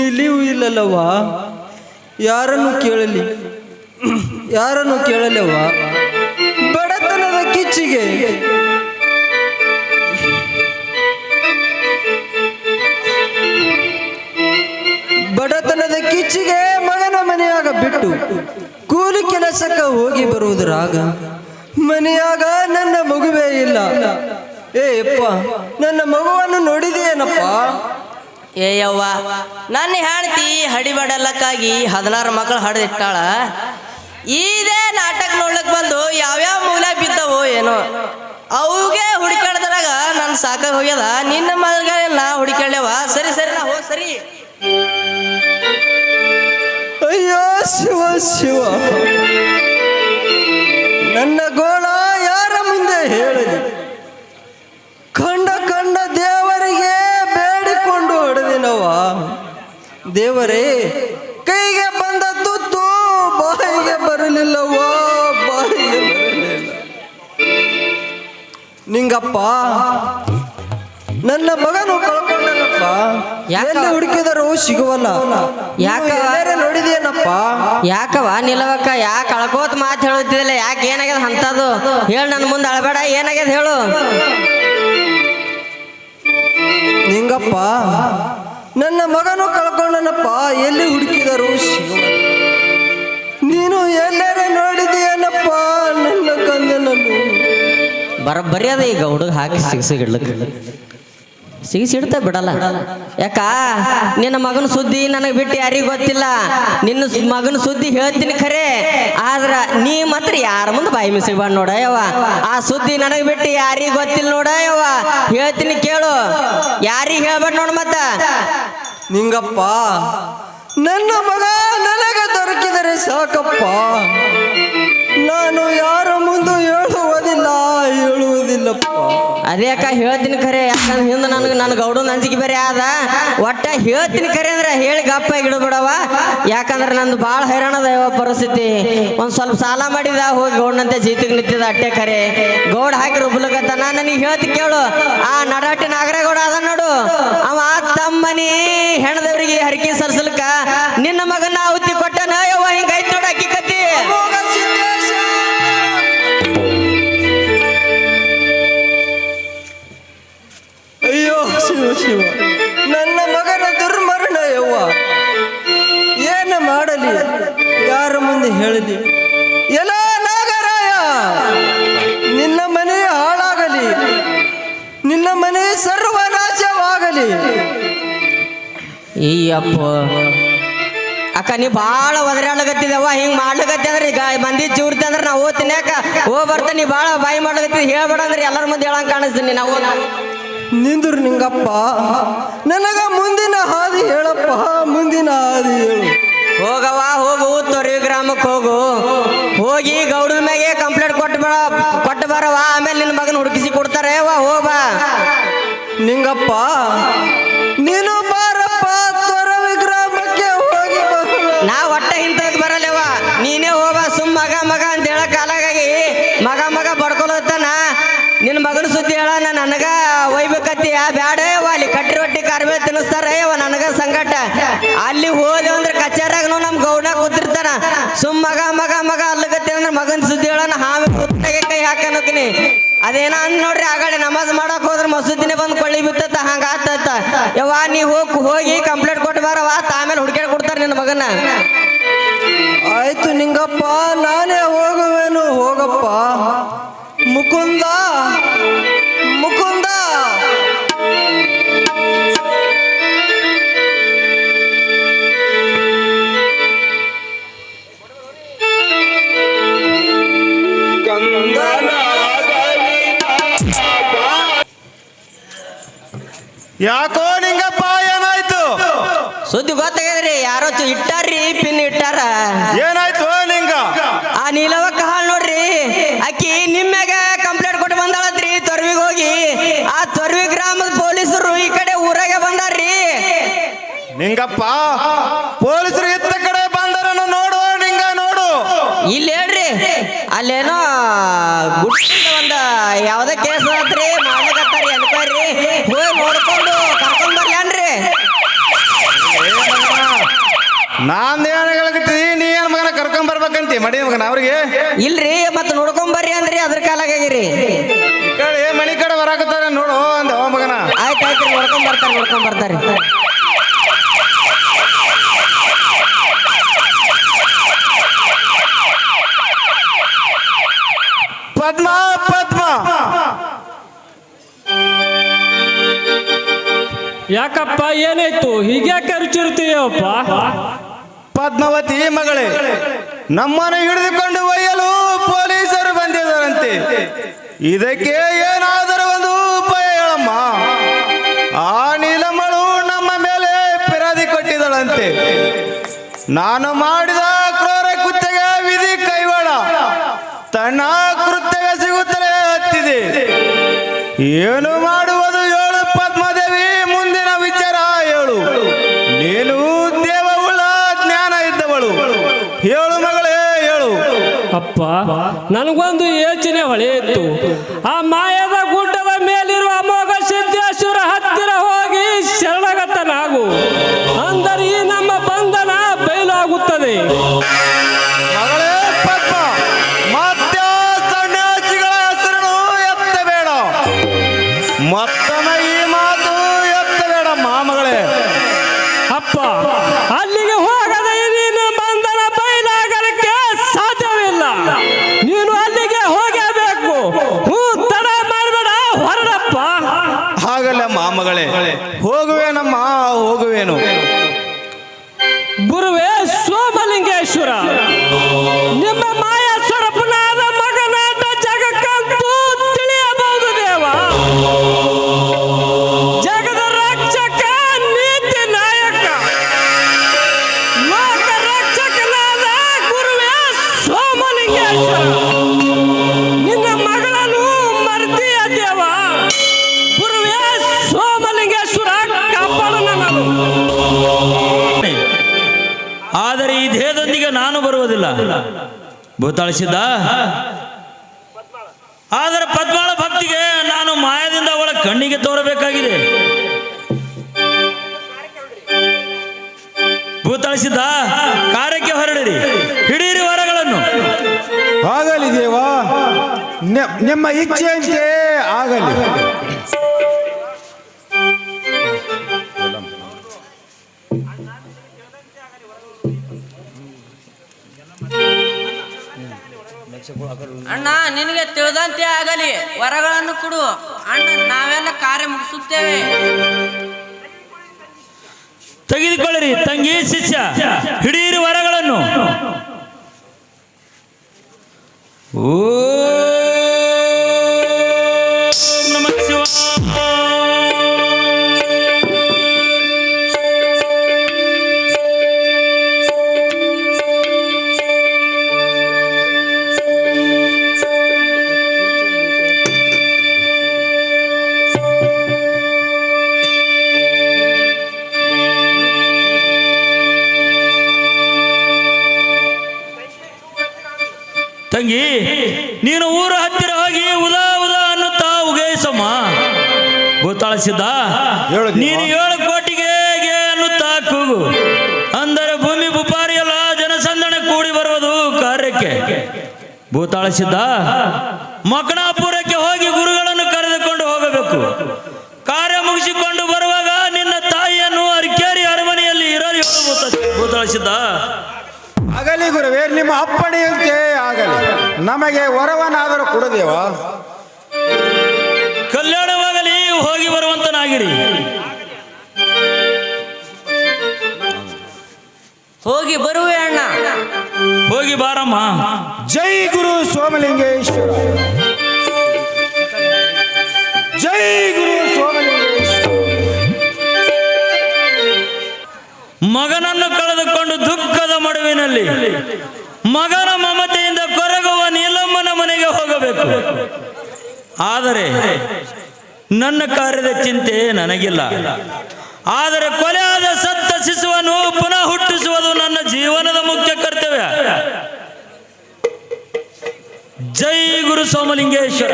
ಇಲ್ಲಿಯೂ ಇಲ್ಲಲ್ಲವ್ವ. ಯಾರನ್ನು ಕೇಳಲವ್ವ. ಬಡತನದ ಕಿಚ್ಚಿಗೆ ಮಗನ ಮನೆಯಾಗ ಬಿಟ್ಟು ಕೂಲಿ ಕೆಲಸಕ್ಕ ಹೋಗಿ ಬರುವುದರಾಗ ಮನೆಯಾಗ ನನ್ನ ಮಗುವೇ ಇಲ್ಲ. ಏಪ್ಪ, ನನ್ನ ಮಗುವನ್ನು ನೋಡಿದೆಯೇನಪ್ಪ? ಏಯವ್ವ, ನನ್ನ ಹೆಂಡತಿ ಹಡಿಬಡಲಕ್ಕಾಗಿ 16 ಮಕ್ಕಳು ಹಡ್ದಿಟ್ಟಾಳ. ಇದೇ ನಾಟಕ ನೋಡ್ಲಕ್ ಬಂದು ಯಾವ್ಯಾವ ಮೂಲ ಬಿದ್ದವೋ ಏನೋ ಅವುಗೆ ಹುಡುಕಾಡ್ದಾಗ ನನ್ನ ಸಾಕ ಹೋಗ್ಯದ. ನಿನ್ನ ಮಗನ ಹುಡುಕಾಡ್ಯವ. ಸರಿ ನಾ ಹೋಗಿ ಸರಿ. ಅಯ್ಯೋ ಶಿವ, ನನ್ನ ಗೋಳ ಯಾರ ಮುಂದೆ ಹೇಳಲಿ? ಕಂಡ ದೇವರಿಗೆ ಬೇಡಿಕೊಂಡು ಹೊಡೆದಿನವ. ದೇವರೇ, ಕೈಗೆ ಬಂದ ತುತ್ತು ಬಾಯಿಗೆ ಬರಲಿಲ್ಲವ್ವ, ನಿಂಗಪ್ಪ. ನನ್ನ ಮಗನು ಕಳ್ಕೊಂಡನಪ್ಪ. ಎಲ್ಲಿ ಹುಡುಕಿದರೂ ಸಿಗುವಲ್ಲ. ನೋಡಿದೇನಪ್ಪ? ಯಾಕವ ನಿಲವಕ್ಕ? ಯಾಕೆ ಕಳ್ಕೋತ ಮಾತು ಹೇಳುತ್ತಿಲ್ಲ? ಯಾಕೆ ಏನಾಗ್ಯದ ಅಂತದು ಹೇಳು. ನನ್ನ ಮುಂದೆ ಅಳಬೇಡ. ಏನಾಗ್ಯದ ಹೇಳು. ನಿಂಗಪ್ಪ, ನನ್ನ ಮಗನು ಕಳ್ಕೊಂಡನಪ್ಪ. ಎಲ್ಲಿ ಹುಡುಕಿದರು ಸಿಗುವಲ್ಲ. ನೀನು ಎಲ್ಲಾರ ನೋಡಿದೀಯನಪ್ಪ ನನ್ನ ಕಂದನನ್ನು? ಬರೀ ಅದ ಈಗ ಹುಡುಗ ಹಾಕಿ ಸಿಗಿಸಿಡ್ತಾ ಬಿಡಲ್ಲ. ಯಾಕ ನಿನ್ನ ಮಗನ ಸುದ್ದಿ ನನಗೆ ಬಿಟ್ಟು ಯಾರಿಗೂ ಗೊತ್ತಿಲ್ಲ. ನಿನ್ನ ಮಗನ ಸುದ್ದಿ ಹೇಳ್ತೀನಿ ಖರೆ, ಆದ್ರ ನೀ ಮಾತ್ರ ಯಾರ ಮುಂದೆ ಬಾಯಿ ಮಿಸಿಬಾರ ನೋಡ ಯವ್ವ. ಆ ಸುದ್ದಿ ನನಗೆ ಬಿಟ್ಟು ಯಾರಿಗೂ ಗೊತ್ತಿಲ್ಲ ನೋಡ ಯವ್ವ. ಹೇಳ್ತೀನಿ ಕೇಳು, ಯಾರಿಗೆ ಹೇಳ್ಬೇಡ ನೋಡ. ಮತ್ತ ನಿಂಗಪ್ಪ, ನನ್ನ ಮಗ ನನಗೆ ದೊರಕಿದರೆ ಸಾಕಪ್ಪ. ನಾನು ಯಾರ ಮುಂದೆ ಹೇಳುವುದಿಲ್ಲಪ್ಪ. ಅದೇ ಅಕ್ಕ ಹೇಳ್ತೀನಿ ಖರೆ. ಯಾಕಂದ್ರೆ ಹಿಂದೆ ನನಗೆ ಗೌಡನ ಅಂಜಿಕೆ ಬೇರೆ ಆದ. ಒಟ್ಟ ಹೇಳ್ತೀನಿ ಖರೆ ಅಂದ್ರೆ ಹೇಳಿ ಗಪ್ಪಾಗಿ ಇಡಬೇಡವ. ಯಾಕಂದ್ರೆ ನಂದು ಭಾಳ ಹೈರಾಣದ ಪರಿಸ್ಥಿತಿ. ಒಂದು ಸ್ವಲ್ಪ ಸಾಲ ಮಾಡಿದ, ಹೋಗಿ ಗೌಡನಂತೆ ಜೀತಿಗೆ ನಿಂತಿದ ಅಟ್ಟೆ ಖರೆ. ಗೌಡ ಹಾಕಿ ರುಬ್ಲಕತ್ತ. ನಾನು ನನಗೆ ಹೇಳ್ತಿ ಕೇಳು. ಆ ನಡಾಟಿ ನಾಗರೇಗೌಡ ಅದ ನೋಡು, ಅವ ತಮ್ಮನಿ ಹೆಣದವ್ರಿಗೆ ಹರಕೆ ಸಲ್ಸಲ್ಕ ನಿನ್ನ ಮಗನ ಔತಿ ಕೊಟ್ಟನ ಯವ್ವ. ಹಿಂಗಾಯ್ತು ನೋಡು ಅಕ್ಕಿ ಕತ್ತಿ. ಅಯ್ಯೋ ಶಿವ, ನನ್ನ ಮಗನ ದುರ್ಮರಣ ಯವ್ವ. ಏನು ಮಾಡಲಿ? ಯಾರ ಮುಂದೆ ಹೇಳಲಿ? ಎಲ್ಲ ನಾಗರಾಯ, ನಿನ್ನ ಮನೆ ಹಾಳಾಗಲಿ, ನಿನ್ನ ಮನೆ ಸರ್ವನಾಶವಾಗಲಿ. ಅಯ್ಯಪ್ಪ ಅಕ್ಕ, ನೀ ಭಾಳ ಒದರಾಡ್ಲಕತ್ತಿದವ. ಹಿಂಗೆ ಮಾಡ್ಲಕತ್ತಿ ಅಂದ್ರೆ ಈಗ ಮಂದಿ ಚೂರ್ತಿ ಅಂದ್ರೆ ನಾವು ಓದ್ತೀನಿ. ಅಕ್ಕ ಬರ್ತ ನೀ ಭಾಳ ಬಾಯಿ ಮಾಡ್ಲಕತ್ತಿದ್. ಹೇಳ್ಬೇಡ ಅಂದ್ರೆ ಎಲ್ಲರ ಮುಂದೆ ಹೇಳಂಗೆ ಕಾಣಿಸ್ತೀನಿ. ನಾವು ನಿಂದ್ರು ನಿಂಗಪ್ಪ, ನನಗ ಮುಂದಿನ ಹಾದಿ ಹೇಳಪ್ಪ, ಮುಂದಿನ ಹಾದಿ ಹೇಳು. ಹೋಗವ, ಹೋಗು ತೊರವಿ ಗ್ರಾಮಕ್ಕೆ ಹೋಗಿ ಗೌಡನ ಮ್ಯಾಗೆ ಕಂಪ್ಲೇಂಟ್ ಕೊಟ್ಟು ಬರವ. ಆಮೇಲೆ ನಿನ್ನ ಮಗನ ಹುಡುಕಿಸಿ ಕೊಡ್ತಾರೆ. ಹೋಗ್ಬಾ ನಿಂಗಪ್ಪ. ನೀನು ಬಾರಪ್ಪ, ತೊರವಿ ಗ್ರಾಮಕ್ಕೆ ಹೋಗಿ ಬರೋಣ. ನಾ ಒಟ್ಟ ಇಂಥದ್ದು ಬರಲ್ಲವ. ನೀನೇ ಹೋಗ. ಸುಮ್ ಮಗ ಅಂತ ಹೇಳ ಕಾಲಾಗಿ ಮಗ ಬಡ್ಕೊಳತ್ತಾನ. ನಿನ್ನ ಮಗನ ಸುದ್ದಿ ಹೇಳ. ನನಗ ಒಯ್ಬೇಕತ್ತೀಯ? ಬ್ಯಾಡ ಅಲ್ಲಿ ಕಟ್ಟಿ ರೊಟ್ಟಿ ಕಾರ್ಬೇ ತಿನ್ನಿಸ್ತಾರ ನನಗ ಸಂಕಟ. ಅಲ್ಲಿ ಹೋದೆ ಅಂದ್ರೆ ಕಚೇರಿಯಾಗ ನಮ್ ಗೌಡ ಕೂತಿರ್ತಾನ. ಸುಮ್ ಮಗ ಅಲ್ಲಗತ್ತಿ ಅಂದ್ರೆ ಮಗನ ಸುದ್ದಿ ಹೇಳೋಣ. ಹಾಗೆ ಕೈ ಹಾಕನೋಕಿನಿ. ಅದೇನ ಅಂದ್ ನೋಡ್ರಿ, ಆಗಾಳೆ ನಮಾಜ್ ಮಾಡಕ್ ಹೋದ್ರೆ ಮಸೂದಿನೇ ಬಂದು ಕೊಳ್ಳಿ ಬಿತ್ತ. ಹಂಗ ಆತ ಯವ್ವ. ನೀ ಹೋಗಿ ಕಂಪ್ಲೇಂಟ್ ಕೊಟ್ಟು ಬರವ. ಆಮೇಲೆ ಹುಡುಕ್ಯಾಡ್ ಕೊಡ್ತಾರ ನಿನ್ನ ಮಗನ. ಆಯ್ತು ನಿಂಗಪ್ಪ, ನಾನೇ ಹೋಗುವೇನು. ಹೋಗಪ್ಪ. ಮುಕುಂದ. ಯಾಕೋ ನಿಂಗಪ್ಪ, ಏನಾಯ್ತು? ಸುದ್ದಿ ಗೊತ್ತಾಗ್ಯದ್ರಿ. ಯಾರೋ ಇಟ್ಟಾರ್ರಿ, ಪಿನ್ ಇಟ್ಟಾರ. ಏನಾಯ್ತು ನಿಂಗ? ಆ ನೀಲವಕ್ಕ ಹಾಳು ನೋಡ್ರಿ, ಅಕ್ಕಿ ನಿಮ್ಮ್ಯಾಗ ಕಂಪ್ಲೇಂಟ್ ಕೊಟ್ಟು ಬಂದಾಳತ್ರಿ ತೊರ್ವಿಗೆ ಹೋಗಿ. ಆ ತೊರ್ವಿ ಗ್ರಾಮದ ಪೊಲೀಸರು ಈ ಕಡೆ ಊರಾಗೆ ಬಂದಾರ್ರಿ. ನಿಂಗಪ್ಪ, ಪೊಲೀಸರು ಇತ್ತ ಕಡೆ ಬಂದಾರ ನೋಡು. ನಿಂಗ ನೋಡು ಇಲ್ಲಿ ಹೇಳ್ರಿ. ಅಲ್ಲೇನೋ ಒಂದ ಯಾವ್ದ ಕೇಸ್ ಆತ್ರಿ, ಮಾಡ್ಲಿಕತ್ತಾರಿ ಅನ್ಕೋರಿ. ಹೋಗಿ ನೋಡ್ಕೊಂಡು ಕರ್ಕೊಂಡ್ ಬರ್ಲೇನ್ರಿ. ನಾಂದೇನು ಹೇಳಕತ್ತಿ ನೀ ಏನ್ ಮಗನ ಕರ್ಕೊಂಡ್ ಬರ್ಬೇಕಂತಿ ಮಡಿ ಮಗನ ಅವ್ರಿಗೆ ಇಲ್ರಿ ಮತ್ ನೋಡ್ಕೊಂಬರ್ರಿ ಅಂದ್ರಿ ಅದ್ರ ಕಾಲಾಗಿರಿ. ಈ ಕಡೆ ಮನಿ ಕಡೆ ಬರಾಕತ್ತಾರ ನೋಡು ಅಂದ ಓ ಮಗನ. ಆಯ್ತಾಯ್ತ್ರಿ ನೋಡ್ಕೊಂಡ್ ಬರ್ತಾರಿ. ಪದ್ಮ ಪದ್ಮ ಯಾಕಪ್ಪ ಏನಾಯ್ತು ಹೀಗ್ಯಾಕೆ ಅರಿಚಿರ್ತೀಯಪ್ಪ? ಪದ್ಮಾವತಿ ಮಗಳೇ, ನಮ್ಮನ್ನು ಹಿಡಿದುಕೊಂಡು ಒಯ್ಯಲು ಪೊಲೀಸರು ಬಂದಿದ್ದಾರಂತೆ. ಇದಕ್ಕೆ ಏನಾದರೂ ಒಂದು ಉಪಾಯ ಹೇಳಮ್ಮ. ಆ ನೀಲಮ್ಮಳು ನಮ್ಮ ಮೇಲೆ ಫಿರಾದಿ ಕೊಟ್ಟಿದ್ದಳಂತೆ. ನಾನು ಮಾಡಿದ ಕ್ರೂರ ಕೃತ್ಯಗೆ ವಿಧಿ ಕೈವಾಡ, ತನ್ನ ಕೃತ್ಯಗೆ ಸಿಗುತ್ತಲೇ ಹತ್ತಿದೆ. ಏನು ಮಾಡುವುದು ಹೇಳು ಪದ್ಮದೇವಿ, ಮುಂದಿನ ವಿಚಾರ ಹೇಳು. ನೀನು ದೇವವುಳ್ಳ ಜ್ಞಾನ ಇದ್ದವಳು, ಹೇಳು ಮಗಳೇ ಹೇಳು. ಅಪ್ಪ ನನಗೊಂದು ಯೋಚನೆ ಹೊಳೆಯಿತು. ಆ ಮಾಯದ ಗುಡ್ಡದ ಮೇಲಿರುವ ಅಮೋಘ ಸಿದ್ದೇಶ್ವರ ಹತ್ತಿರ ಹೋಗಿ ಶರಣಗತನಾಗು, ಅಂದರೆ ಈ ನಮ್ಮ ಬಂಧನ ಬಯಲಾಗುತ್ತದೆ. ಮಗಳೇ ಪದ್ಮ, ಮತ್ತೆ ಸನ್ಯಾಸಿಗಳ ಹೆಸರನ್ನು ಎತ್ತಬೇಡ. ಮತ್ತೊಮ್ಮೆ ಈ ಮಾತು ಎತ್ತಬೇಡಮ್ಮ ಮಗಳೇ. ಅಪ್ಪ ಅಲ್ಲಿಗೆ ಹೋಗದೆ ನೀನು ಬಂಧನ ಬಯಲಾಗಲಿಕ್ಕೆ ಸಾಧ್ಯವಿಲ್ಲ. ನೀನು ಅಲ್ಲಿಗೆ ಹೋಗಬೇಕು. ತಡ ಮಾಡಬೇಡ, ಹೊರಡಪ್ಪ. ಹಾಗಲ್ಲಮ್ಮ ಮಗಳೇ, ಹೋಗುವೇನಮ್ಮ ಹೋಗುವೇನು. ಗುರುವೇ ಸೋಮಲಿಂಗೇಶ್ವರ, ನಿಮ್ಮ ಮಾಯ ಸ್ವರೂಪನಾದ ಮಗನಾಟ ಜಗಕ್ಕಂತೂ ತಿಳಿಯಬಹುದು ದೇವ. ಜಗದ ರಕ್ಷಕ, ನೀತಿ ನಾಯಕ, ಲೋಕ ರಕ್ಷಕನಾದ ಗುರುವೇ ಸೋಮಲಿಂಗೇಶ್ವರ, ನಿನ್ನ ಮಗಳನ್ನು ಮರ್ತೀಯ ದೇವ. ಗುರುವೇ ಸೋಮಲಿಂಗೇಶ್ವರ, ಕಾಪಾಡು ನನ್ನನ್ನು. ಆದರೆ ಈ ದೇಹದೊಂದಿಗೆ ನಾನು ಬರುವುದಿಲ್ಲ. ಭೂತಾಳಿಸಿದ್ದ. ಆದರೆ ಪದ್ಮಾಳ ಭಕ್ತಿಗೆ ನಾನು ಮಾಯದಿಂದ ಅವಳ ಕಣ್ಣಿಗೆ ತೋರಬೇಕಾಗಿದೆ. ಭೂತಾಳಿಸಿದ್ದ, ಕಾರ್ಯಕ್ಕೆ ಹೊರಡಿರಿ, ಹಿಡೀರಿ ವರಗಳನ್ನು. ಆಗಲಿ ದೇವ, ನಿಮ್ಮ ಇಚ್ಛೆಯಂತೆ ಆಗಲಿ. ಅಣ್ಣ ನಿನಗೆ ತಿಳಿದಂತೆ ಆಗಲಿ, ವರಗಳನ್ನು ಕೊಡು ಅಣ್ಣ, ನಾವೆಲ್ಲ ಕಾರ್ಯ ಮುಗಿಸುತ್ತೇವೆ. ತೆಗೆದುಕೊಳ್ಳಿರಿ ತಂಗಿ ಶಿಷ್ಯ, ಹಿಡೀರಿ ವರಗಳನ್ನು. ಓ ನಮಃ ಶಿವಾಯ. ತಂಗಿ, ನೀನು ಊರ ಹತ್ತಿರ ಹೋಗಿ ಉದಾ ಉದಾ ಅನ್ನುತ್ತಾ ಉಗೈಸಮ್ಮ. ಭೂತಾಳಿಸಿದ್ದ, ನೀನು 7 ಕೋಟಿಗೆ ಅನ್ನುತ್ತಾ ಕೂಗು, ಅಂದರೆ ಭೂಮಿ ಬುಪಾರಿ ಎಲ್ಲ ಜನಸಂದಣೆ ಕೂಡಿ ಬರುವುದು ಕಾರ್ಯಕ್ಕೆ. ಭೂತಾಳಿಸಿದ್ದ, ಮಕಣಾಪುರಕ್ಕೆ ಹೋಗಿ ಗುರುಗಳನ್ನು ಕರೆದುಕೊಂಡು ಹೋಗಬೇಕು. ಕಾರ್ಯ ಮುಗಿಸಿಕೊಂಡು ಬರುವಾಗ ನಿನ್ನ ತಾಯಿಯನ್ನು ಅರಕೇರಿ ಅರಮನೆಯಲ್ಲಿ ಇರಲು ಹೇಳು. ಭೂತಾಳಿಸಿದ್ದ, ಆಗಲಿ ಗುರುವೇ, ನಿಮ್ಮ ಅಪ್ಪಣೆಯಂತೆ ಆಗಲಿ. ನಮಗೆ ವರವನ್ನಾದರೂ ಕೊಡದೇವ. ಕಲ್ಯಾಣವಾಗಲಿ, ಹೋಗಿ ಬರುವಂತನಾಗಿರಿ. ಹೋಗಿ ಬರುವೆ ಅಣ್ಣ. ಹೋಗಿ ಬಾರಮ್ಮ. ಜೈ ಗುರು ಸೋಮಲಿಂಗೇಶ್ವರ, ಜೈ ಗುರು ಸೋಮಲಿಂಗೇಶ್ವರ. ಮಗನನ್ನು ಕಳೆದುಕೊಂಡು ದುಃಖದ ಮಡುವಿನಲ್ಲಿ ಮಗನ ಮಮತೆಯಿಂದ ಕೊರಗುವ ನೀಲಮ್ಮನ ಮನೆಗೆ ಹೋಗಬೇಕು. ಆದರೆ ನನ್ನ ಕಾರ್ಯದ ಚಿಂತೆ ನನಗಿಲ್ಲ. ಆದರೆ ಕೊಲೆಯಾದ ಸತ್ತ ಶಿಶುವನ್ನು ಪುನಃ ಹುಟ್ಟಿಸುವುದು ನನ್ನ ಜೀವನದ ಮುಖ್ಯ ಕರ್ತವ್ಯ. ಜೈ ಗುರು ಸೋಮಲಿಂಗೇಶ್ವರ.